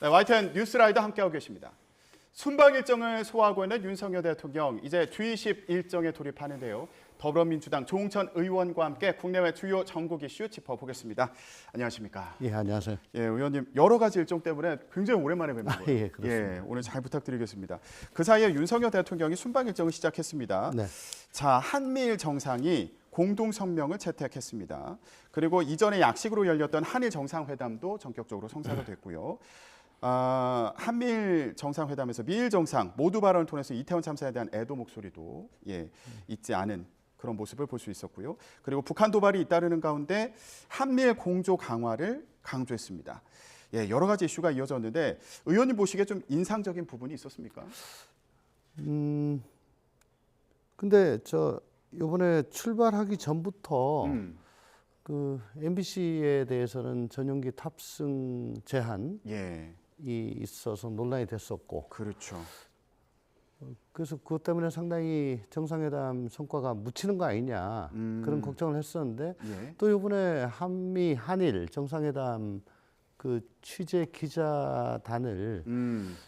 네, YTN 뉴스라이더 함께하고 계십니다. 순방 일정을 소화하고 있는 윤석열 대통령, 이제 G20 일정에 돌입하는데요. 더불어민주당 조홍천 의원과 함께 국내외 주요 전국 이슈 짚어보겠습니다. 안녕하십니까? 예, 안녕하세요. 예, 의원님 여러 가지 일정 때문에 굉장히 오랜만에 뵙는 거예요. 예, 그렇습니다. 예, 오늘 잘 부탁드리겠습니다. 그 사이에 윤석열 대통령이 순방 일정을 시작했습니다. 네. 자, 한미일 정상이 공동 성명을 채택했습니다. 그리고 이전에 약식으로 열렸던 한일 정상회담도 전격적으로 성사가 됐고요. 한미일 정상회담에서 미일 정상 모두 발언을 통해서 이태원 참사에 대한 애도 목소리도 잊지 않은 그런 모습을 볼 수 있었고요. 그리고 북한 도발이 잇따르는 가운데 한미일 공조 강화를 강조했습니다. 예, 여러 가지 이슈가 이어졌는데 의원님 보시기에 좀 인상적인 부분이 있었습니까? 근데 이번에 출발하기 전부터 그 MBC에 대해서는 전용기 탑승 제한이 있어서 논란이 됐었고, 그렇죠. 그래서 그것 때문에 상당히 정상회담 성과가 묻히는 거 아니냐 그런 걱정을 했었는데 또 이번에 한미 한일 정상회담 그 취재 기자단을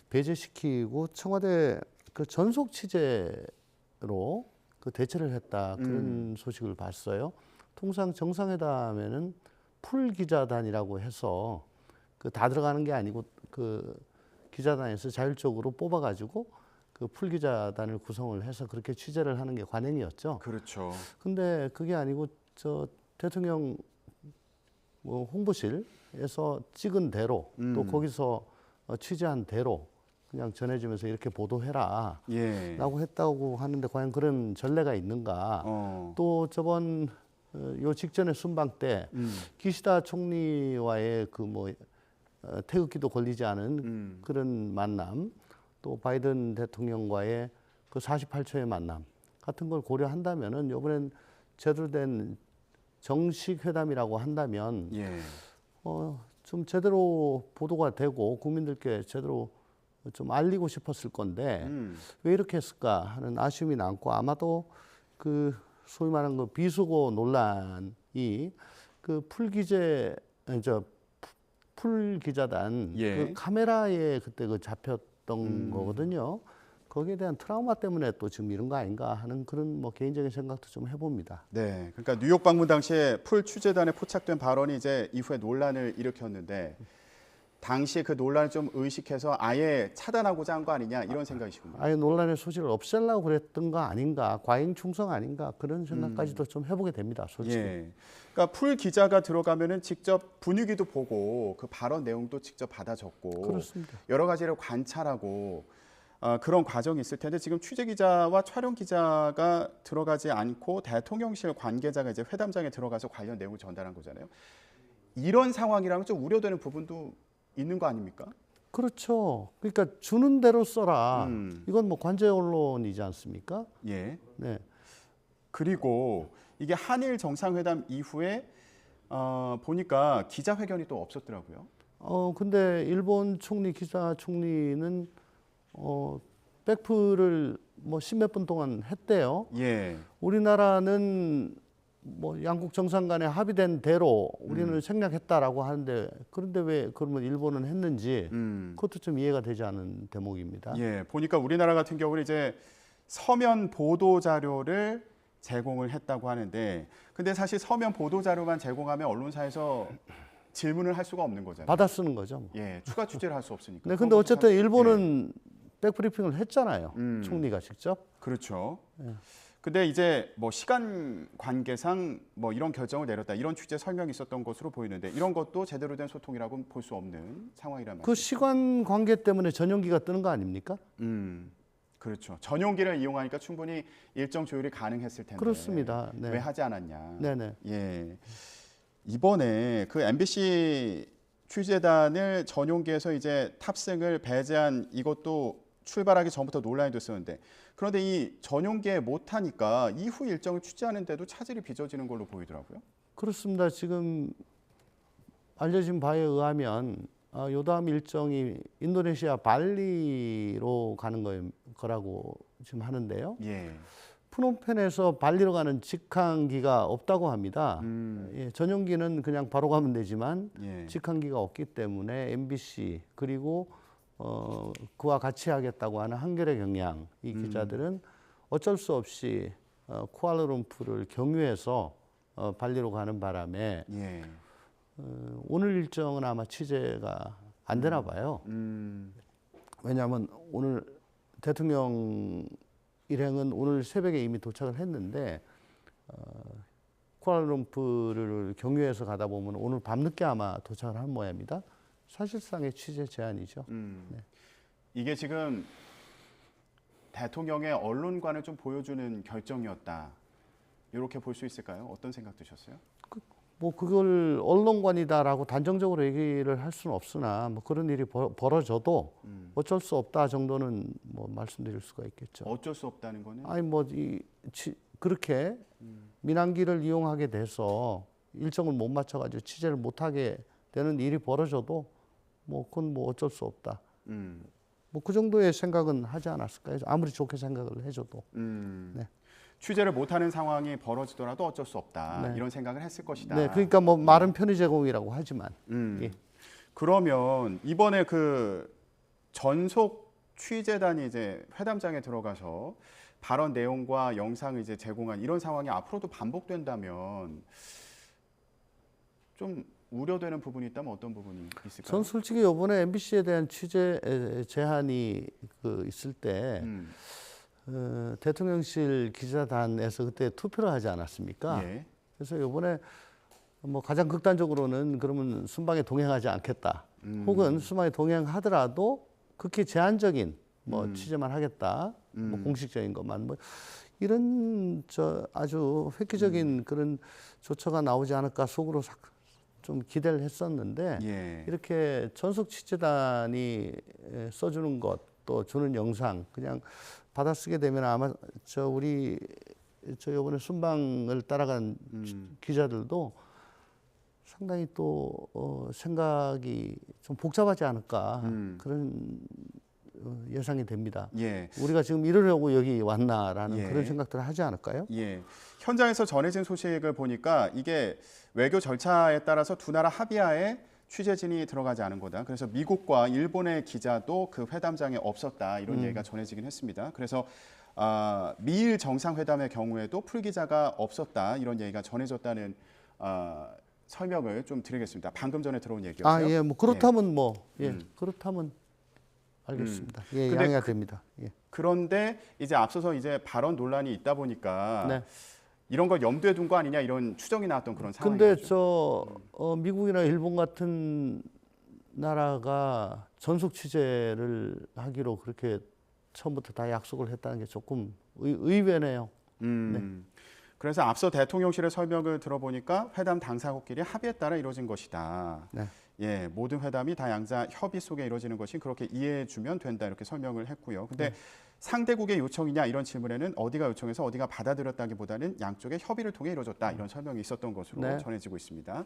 배제시키고 청와대 그 전속 취재로 그 대체를 했다 그런 소식을 봤어요. 통상 정상회담에는 풀 기자단이라고 해서 그 다 들어가는 게 아니고 그 기자단에서 자율적으로 뽑아가지고 그 풀 기자단을 구성을 해서 그렇게 취재를 하는 게 관행이었죠. 그렇죠. 근데 그게 아니고 대통령 뭐 홍보실에서 찍은 대로 또 거기서 취재한 대로 그냥 전해주면서 이렇게 보도해라 라고 했다고 하는데 과연 그런 전례가 있는가. 또 저번 요 직전에 순방 때 기시다 총리와의 그 뭐 태극기도 걸리지 않은 그런 만남, 또 바이든 대통령과의 그 48초의 만남 같은 걸 고려한다면은 이번엔 제대로 된 정식 회담이라고 한다면 좀 제대로 보도가 되고 국민들께 제대로 좀 알리고 싶었을 건데 왜 이렇게 했을까 하는 아쉬움이 남고, 아마도 그 소위 말하는 그 비속어 논란이 그 풀 기자단 그 카메라에 그때 그 잡혔던 거거든요. 거기에 대한 트라우마 때문에 또 지금 이런 거 아닌가 하는 그런 뭐 개인적인 생각도 좀 해봅니다. 네, 그러니까 뉴욕 방문 당시에 풀 취재단에 포착된 발언이 이제 이후에 논란을 일으켰는데 당시 그 논란을 좀 의식해서 아예 차단하고자 한 거 아니냐 이런 생각이시군요. 아예 논란의 소지를 없애려고 그랬던 거 아닌가, 과잉 충성 아닌가 그런 생각까지도 좀 해보게 됩니다, 솔직히. 예. 그러니까 풀 기자가 들어가면은 직접 분위기도 보고 그 발언 내용도 직접 받아 적고 그렇습니다. 여러 가지를 관찰하고 그런 과정이 있을 텐데 지금 취재 기자와 촬영 기자가 들어가지 않고 대통령실 관계자가 이제 회담장에 들어가서 관련 내용을 전달한 거잖아요. 이런 상황이라면 좀 우려되는 부분도 있는 거 아닙니까? 그렇죠. 그러니까 주는 대로 써라. 이건 뭐 관제 언론이지 않습니까? 예. 네. 그리고 이게 한일 정상회담 이후에 보니까 기자회견이 또 없었더라고요. 근데 일본 총리 기시다 총리는 백프를 뭐 십몇 분 동안 했대요. 예. 우리나라는 뭐 양국 정상 간에 합의된 대로 우리는 생략했다라고 하는데, 그런데 왜 그러면 일본은 했는지 그것도 좀 이해가 되지 않은 대목입니다. 예. 보니까 우리나라 같은 경우는 이제 서면 보도 자료를 제공을 했다고 하는데, 근데 사실 서면 보도 자료만 제공하면 언론사에서 질문을 할 수가 없는 거잖아요. 받아 쓰는 거죠. 뭐. 예. 추가 취재를 할 수 없으니까. 네, 근데 어쨌든 일본은 백브리핑을 했잖아요. 총리가 직접. 그렇죠. 예. 근데 이제 뭐 시간 관계상 뭐 이런 결정을 내렸다, 이런 취재 설명이 있었던 것으로 보이는데 이런 것도 제대로 된 소통이라고는 볼 수 없는 상황이란 말이죠. 그 시간 관계 때문에 전용기가 뜨는 거 아닙니까? 그렇죠. 전용기를 이용하니까 충분히 일정 조율이 가능했을 텐데. 그렇습니다. 네. 왜 하지 않았냐. 네네. 예. 이번에 그 MBC 취재단을 전용기에서 이제 탑승을 배제한 이것도 출발하기 전부터 논란이 됐었는데, 그런데 이 전용기에 못하니까 이후 일정을 취재하는데도 차질이 빚어지는 걸로 보이더라고요. 그렇습니다. 지금 알려진 바에 의하면 요 다음 일정이 인도네시아 발리로 가는 거라고 지금 하는데요. 예. 프놈펜에서 발리로 가는 직항기가 없다고 합니다. 예, 전용기는 그냥 바로 가면 되지만 예. 직항기가 없기 때문에 MBC 그리고 그와 같이 하겠다고 하는 한겨레 경향 이 기자들은 어쩔 수 없이 쿠알라룸푸르를 경유해서 발리로 가는 바람에 예. 오늘 일정은 아마 취재가 안 되나 봐요. 왜냐하면 오늘 대통령 일행은 오늘 새벽에 이미 도착을 했는데 쿠알라룸푸르를 경유해서 가다 보면 오늘 밤늦게 아마 도착을 한 모양입니다. 사실상의 취재 제한이죠. 네. 이게 지금 대통령의 언론관을 좀 보여주는 결정이었다. 이렇게 볼 수 있을까요? 어떤 생각 드셨어요? 뭐 그걸 언론관이다라고 단정적으로 얘기를 할 수는 없으나 뭐 그런 일이 벌어져도 어쩔 수 없다 정도는 뭐 말씀드릴 수가 있겠죠. 어쩔 수 없다는 거는 아니 뭐 그렇게 민항기를 이용하게 돼서 일정을 못 맞춰가지고 취재를 못하게 되는 일이 벌어져도 뭐 그건 뭐 어쩔 수 없다. 뭐 그 정도의 생각은 하지 않았을까요? 아무리 좋게 생각을 해줘도. 네. 취재를 못하는 상황이 벌어지더라도 어쩔 수 없다. 네. 이런 생각을 했을 것이다. 네, 그러니까 뭐 말은 편의 제공이라고 하지만. 예. 그러면 이번에 그 전속 취재단이 이제 회담장에 들어가서 발언 내용과 영상을 이제 제공한 이런 상황이 앞으로도 반복된다면 좀 우려되는 부분이 있다면 어떤 부분이 있을까요? 전 솔직히 이번에 MBC에 대한 취재 제한이 있을 때 대통령실 기자단에서 그때 투표를 하지 않았습니까? 예. 그래서 이번에 뭐 가장 극단적으로는 그러면 순방에 동행하지 않겠다. 혹은 순방에 동행하더라도 극히 제한적인 뭐 취재만 하겠다. 뭐 공식적인 것만 뭐 이런 아주 획기적인 그런 조처가 나오지 않을까 속으로 좀 기대를 했었는데 예. 이렇게 전속 취재단이 써주는 것 또 주는 영상 그냥 받아쓰게 되면 아마 우리 이번에 순방을 따라간 기자들도 상당히 또 생각이 좀 복잡하지 않을까 그런 예상이 됩니다. 예. 우리가 지금 이러려고 여기 왔나라는 예. 그런 생각들을 하지 않을까요? 예. 현장에서 전해진 소식을 보니까 이게 외교 절차에 따라서 두 나라 합의하에 취재진이 들어가지 않은 거다. 그래서 미국과 일본의 기자도 그 회담장에 없었다. 이런 얘기가 전해지긴 했습니다. 그래서 미일 정상회담의 경우에도 풀 기자가 없었다. 이런 얘기가 전해졌다는 설명을 좀 드리겠습니다. 방금 전에 들어온 얘기였어요. 예, 뭐 그렇다면 그렇다면 알겠습니다. 예, 근데 양해가 됩니다. 예. 그런데 이제 앞서서 이제 발언 논란이 있다 보니까 네. 이런 걸 염두에 둔 거 아니냐 이런 추정이 나왔던 그런 상황이죠. 근데 미국이나 일본 같은 나라가 전속 취재를 하기로 그렇게 처음부터 다 약속을 했다는 게 조금 의외네요. 그래서 앞서 대통령실의 설명을 들어보니까 회담 당사국끼리 합의에 따라 이루어진 것이다. 네. 예, 모든 회담이 다 양자 협의 속에 이루어지는 것이 그렇게 이해해주면 된다 이렇게 설명을 했고요. 근데 상대국의 요청이냐 이런 질문에는 어디가 요청해서 어디가 받아들였다기보다는 양쪽의 협의를 통해 이루어졌다 이런 설명이 있었던 것으로 네. 전해지고 있습니다.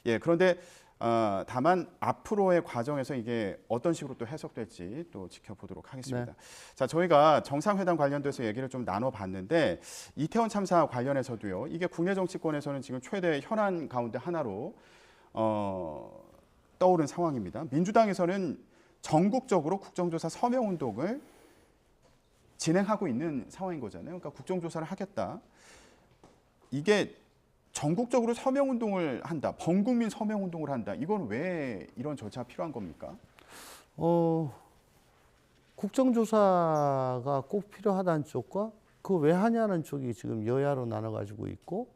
예, 그런데 다만 앞으로의 과정에서 이게 어떤 식으로 또 해석될지 또 지켜보도록 하겠습니다. 자, 저희가 정상회담 관련돼서 얘기를 좀 나눠봤는데 이태원 참사 관련해서도요. 이게 국내 정치권에서는 지금 최대 현안 가운데 하나로 떠오른 상황입니다. 민주당에서는 전국적으로 국정조사 서명 운동을 진행하고 있는 상황인 거잖아요. 그러니까 국정조사를 하겠다. 이게 전국적으로 서명 운동을 한다. 범국민 서명 운동을 한다. 이건 왜 이런 절차가 필요한 겁니까? 국정조사가 꼭 필요하다는 쪽과 그 왜 하냐는 쪽이 지금 여야로 나눠가지고 있고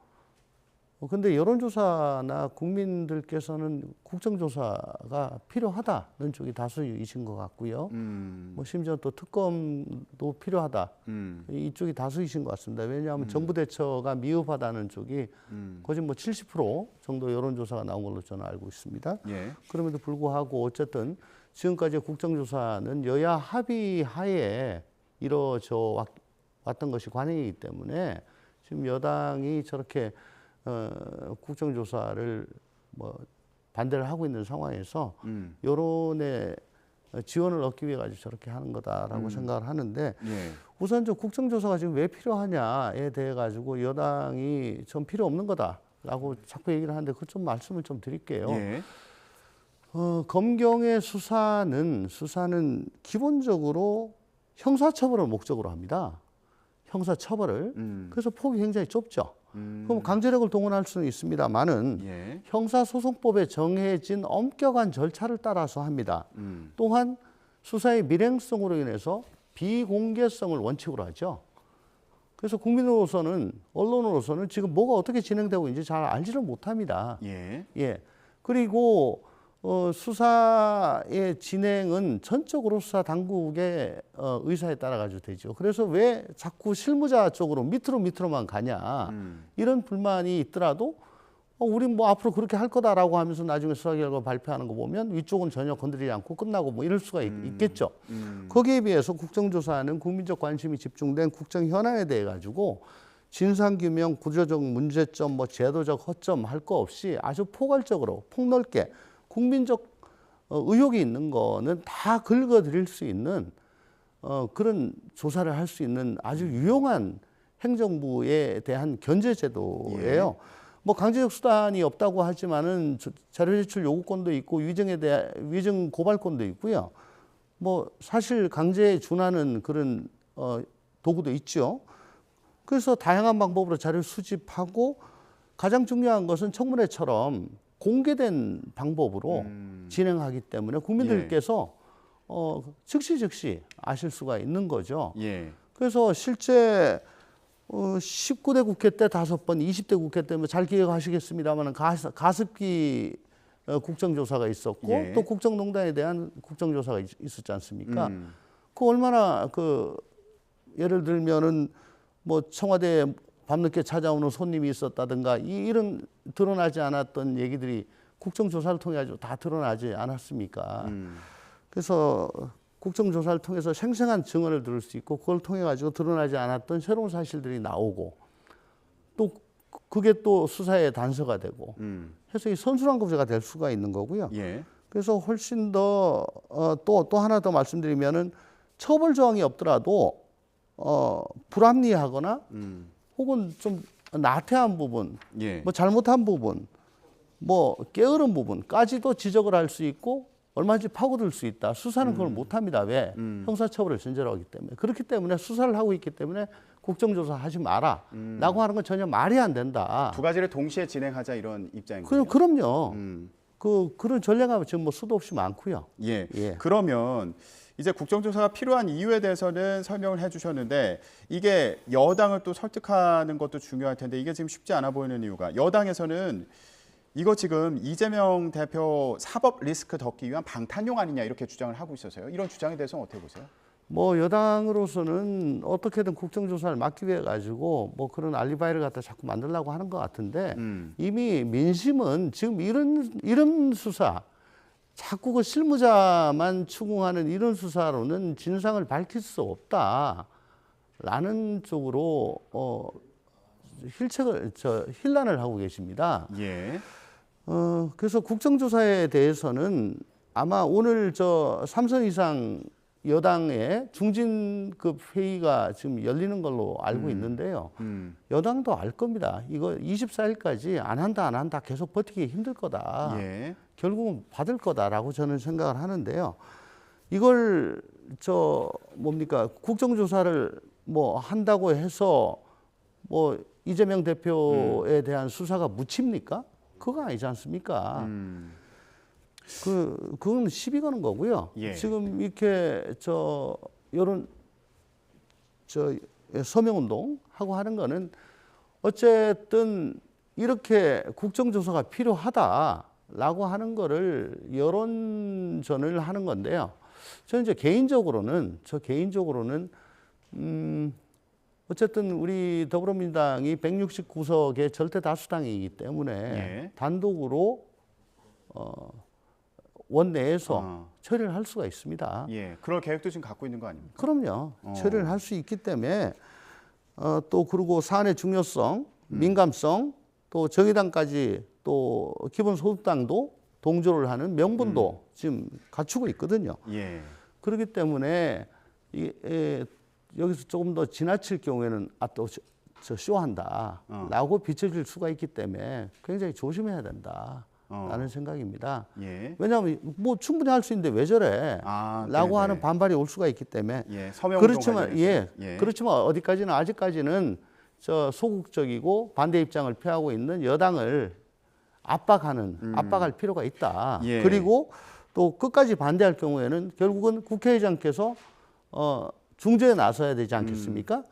근데 여론조사나 국민들께서는 국정조사가 필요하다는 쪽이 다수이신 것 같고요. 뭐 심지어 또 특검도 필요하다. 이쪽이 다수이신 것 같습니다. 왜냐하면 정부 대처가 미흡하다는 쪽이 거의 뭐 70% 정도 여론조사가 나온 걸로 저는 알고 있습니다. 예. 그럼에도 불구하고 어쨌든 지금까지의 국정조사는 여야 합의 하에 이루어져 왔던 것이 관행이기 때문에 지금 여당이 저렇게 국정조사를 뭐 반대를 하고 있는 상황에서 여론의 지원을 얻기 위해 가지고 저렇게 하는 거다라고 생각을 하는데 예. 우선 저 국정조사가 지금 왜 필요하냐에 대해 가지고 여당이 좀 필요 없는 거다라고 자꾸 얘기를 하는데 그 좀 말씀을 좀 드릴게요. 예. 검경의 수사는 기본적으로 형사처벌을 목적으로 합니다. 형사처벌을. 그래서 폭이 굉장히 좁죠. 그럼 강제력을 동원할 수는 있습니다만은 예. 형사소송법에 정해진 엄격한 절차를 따라서 합니다. 또한 수사의 밀행성으로 인해서 비공개성을 원칙으로 하죠. 그래서 국민으로서는 언론으로서는 지금 뭐가 어떻게 진행되고 있는지 잘 알지를 못합니다. 예. 예. 그리고 수사의 진행은 전적으로 수사 당국의 의사에 따라 가지고 되죠. 그래서 왜 자꾸 실무자 쪽으로 밑으로만 가냐 이런 불만이 있더라도 우린 뭐 앞으로 그렇게 할 거다라고 하면서 나중에 수사 결과 발표하는 거 보면 위쪽은 전혀 건드리지 않고 끝나고 뭐 이럴 수가 있겠죠. 거기에 비해서 국정조사는 국민적 관심이 집중된 국정 현안에 대해 가지고 진상규명, 구조적 문제점, 뭐 제도적 허점 할 거 없이 아주 포괄적으로 폭넓게 국민적 의혹이 있는 거는 다 긁어드릴 수 있는 그런 조사를 할 수 있는 아주 유용한 행정부에 대한 견제 제도예요. 뭐 강제적 수단이 없다고 하지만은 자료 제출 요구권도 있고 위증에 대한 위증 고발권도 있고요. 뭐 사실 강제에 준하는 그런 도구도 있죠. 그래서 다양한 방법으로 자료를 수집하고 가장 중요한 것은 청문회처럼 공개된 방법으로 진행하기 때문에 국민들께서 즉시 아실 수가 있는 거죠. 예. 그래서 실제 19대 국회 때 5번, 20대 국회 때 잘 기억하시겠습니다만 가습기 국정조사가 있었고 예. 또 국정농단에 대한 국정조사가 있었지 않습니까? 그 얼마나 예를 들면은 뭐 청와대에 밤늦게 찾아오는 손님이 있었다든가 이런 드러나지 않았던 얘기들이 국정조사를 통해 가지고 다 드러나지 않았습니까? 그래서 국정조사를 통해서 생생한 증언을 들을 수 있고 그걸 통해 가지고 드러나지 않았던 새로운 사실들이 나오고 또 그게 또 수사의 단서가 되고 해서 이 선순환 구조가 될 수가 있는 거고요. 예. 그래서 훨씬 더 또 하나 더 말씀드리면은 처벌 조항이 없더라도 불합리하거나 혹은 좀 나태한 부분, 예. 뭐 잘못한 부분, 뭐 게으른 부분까지도 지적을 할 수 있고 얼마든지 파고들 수 있다. 수사는 그걸 못합니다. 왜? 형사처벌을 전제로 하기 때문에. 그렇기 때문에 수사를 하고 있기 때문에 국정조사 하지 마라. 라고 하는 건 전혀 말이 안 된다. 두 가지를 동시에 진행하자 이런 입장인가요? 그럼요. 그런 전례가 지금 뭐 수도 없이 많고요. 예. 예. 그러면 이제 국정조사가 필요한 이유에 대해서는 설명을 해주셨는데 이게 여당을 또 설득하는 것도 중요할 텐데 이게 지금 쉽지 않아 보이는 이유가 여당에서는 이거 지금 이재명 대표 사법 리스크 덮기 위한 방탄용 아니냐 이렇게 주장을 하고 있어서요. 이런 주장에 대해서는 어떻게 보세요? 뭐 여당으로서는 어떻게든 국정조사를 막기 위해 가지고 뭐 그런 알리바이를 갖다 자꾸 만들려고 하는 것 같은데 이미 민심은 지금 이런 수사 자꾸 그 실무자만 추궁하는 이런 수사로는 진상을 밝힐 수 없다라는 쪽으로 힐난을 하고 계십니다. 예. 그래서 국정조사에 대해서는 아마 오늘 3선 이상 여당의 중진급 회의가 지금 열리는 걸로 알고 있는데요. 여당도 알 겁니다. 이거 24일까지 안 한다 계속 버티기 힘들 거다. 예. 결국은 받을 거다라고 저는 생각을 하는데요. 이걸 국정조사를 뭐 한다고 해서 뭐 이재명 대표에 대한 수사가 묻힙니까? 그거 아니지 않습니까? 그건 시비 거는 거고요. 예. 지금 이렇게 이런 서명운동 하고 하는 거는 어쨌든 이렇게 국정조사가 필요하다라고 하는 거를 여론전을 하는 건데요. 저는 이제 개인적으로는 어쨌든 우리 더불어민주당이 169석의 절대 다수당이기 때문에 예. 단독으로 원내에서 처리를 할 수가 있습니다. 예. 그럴 계획도 지금 갖고 있는 거 아닙니까? 그럼요. 처리를 할 수 있기 때문에 또 그리고 사안의 중요성, 민감성, 또 정의당까지 또 기본소득당도 동조를 하는 명분도 지금 갖추고 있거든요. 예. 그렇기 때문에 여기서 조금 더 지나칠 경우에는 또 저 쇼한다라고 비춰질 수가 있기 때문에 굉장히 조심해야 된다라는 생각입니다. 예. 왜냐하면 뭐 충분히 할 수 있는데 왜 저래? 라고 네네. 하는 반발이 올 수가 있기 때문에 예. 서명운동 그렇지만 관련해서. 그렇지만 어디까지는 아직까지는 저 소극적이고 반대 입장을 표하고 있는 여당을 압박할 필요가 있다. 예. 그리고 또 끝까지 반대할 경우에는 결국은 국회의장께서 중재에 나서야 되지 않겠습니까?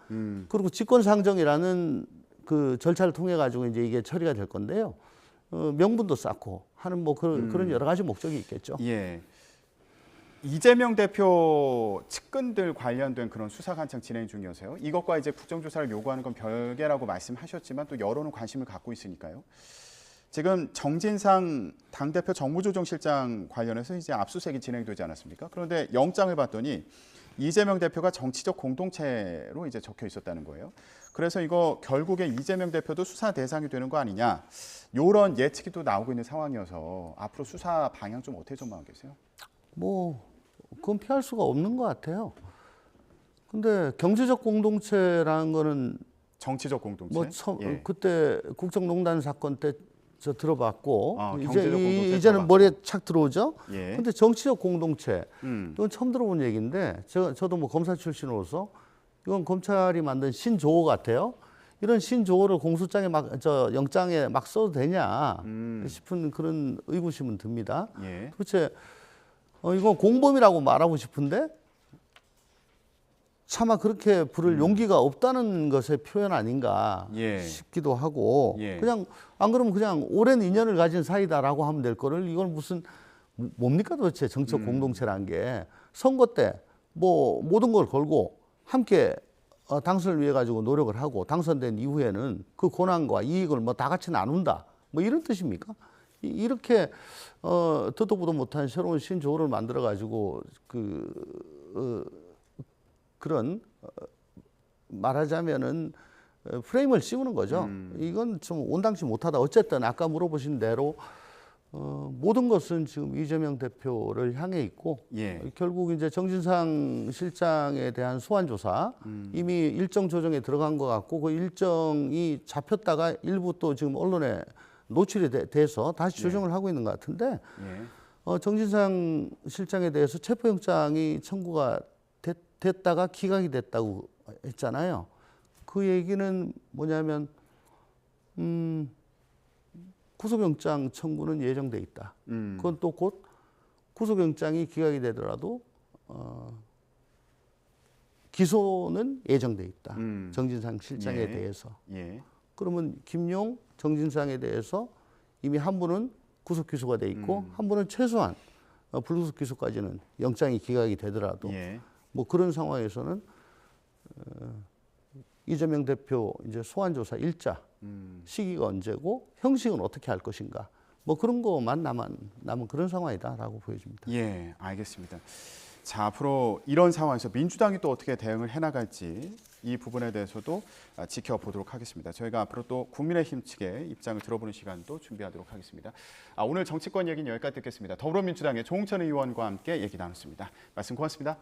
그리고 직권상정이라는 그 절차를 통해 가지고 이제 이게 처리가 될 건데요. 명분도 쌓고 하는 뭐 그런 여러 가지 목적이 있겠죠. 예. 이재명 대표 측근들 관련된 그런 수사가 한창 진행 중이어서요. 이것과 이제 국정조사를 요구하는 건 별개라고 말씀하셨지만 또 여론은 관심을 갖고 있으니까요. 지금 정진상 당대표 정무조정실장 관련해서 이제 압수수색이 진행되지 않았습니까? 그런데 영장을 봤더니 이재명 대표가 정치적 공동체로 이제 적혀 있었다는 거예요. 그래서 이거 결국에 이재명 대표도 수사 대상이 되는 거 아니냐, 이런 예측이 또 나오고 있는 상황이어서 앞으로 수사 방향 좀 어떻게 전망하고 계세요? 뭐 그건 피할 수가 없는 것 같아요. 근데 경제적 공동체라는 거는 정치적 공동체? 뭐 예. 그때 국정농단 사건 때 저 들어봤고 경제적 공동체 이제는 들어봤고. 머리에 착 들어오죠. 예. 근데 정치적 공동체 이건 처음 들어본 얘기인데 저도 뭐 검사 출신으로서 이건 검찰이 만든 신조어 같아요. 이런 신조어를 공소장에 영장에 막 써도 되냐 싶은 그런 의구심은 듭니다. 예. 도대체 이건 공범이라고 말하고 싶은데 차마 그렇게 부를 용기가 없다는 것의 표현 아닌가 예. 싶기도 하고 예. 그냥 안 그러면 그냥 오랜 인연을 가진 사이다라고 하면 될 거를 이건 무슨 뭡니까 도대체 정치적 공동체란 게 선거 때 뭐 모든 걸 걸고 함께 당선을 위해 가지고 노력을 하고 당선된 이후에는 그 고난과 이익을 뭐 다 같이 나눈다 뭐 이런 뜻입니까? 이렇게 듣도 보도 못한 새로운 신조어를 만들어 가지고 그런 말하자면은 프레임을 씌우는 거죠. 이건 좀 온당치 못하다. 어쨌든 아까 물어보신 대로 모든 것은 지금 이재명 대표를 향해 있고 예. 결국 이제 정진상 실장에 대한 소환 조사 이미 일정 조정에 들어간 것 같고 그 일정이 잡혔다가 일부 또 지금 언론에 노출이 돼서 다시 조정을 하고 있는 것 같은데 예. 정진상 실장에 대해서 체포영장이 청구가 됐다가 기각이 됐다고 했잖아요. 그 얘기는 뭐냐면 구속영장 청구는 예정돼 있다. 그건 또 곧 구속영장이 기각이 되더라도 기소는 예정돼 있다. 정진상 실장에 예. 대해서. 예. 그러면 김용, 정진상에 대해서 이미 한 분은 구속 기소가 돼 있고 한 분은 최소한 불구속 기소까지는 영장이 기각이 되더라도 예. 뭐 그런 상황에서는 이재명 대표 이제 소환 조사 일자 시기가 언제고 형식은 어떻게 할 것인가 뭐 그런 거만 남은 그런 상황이다라고 보여집니다. 예, 알겠습니다. 자, 앞으로 이런 상황에서 민주당이 또 어떻게 대응을 해나갈지 이 부분에 대해서도 지켜보도록 하겠습니다. 저희가 앞으로 또 국민의힘 측의 입장을 들어보는 시간도 준비하도록 하겠습니다. 오늘 정치권 얘기는 여기까지 듣겠습니다. 더불어민주당의 조홍천 의원과 함께 얘기 나눴습니다. 말씀 고맙습니다.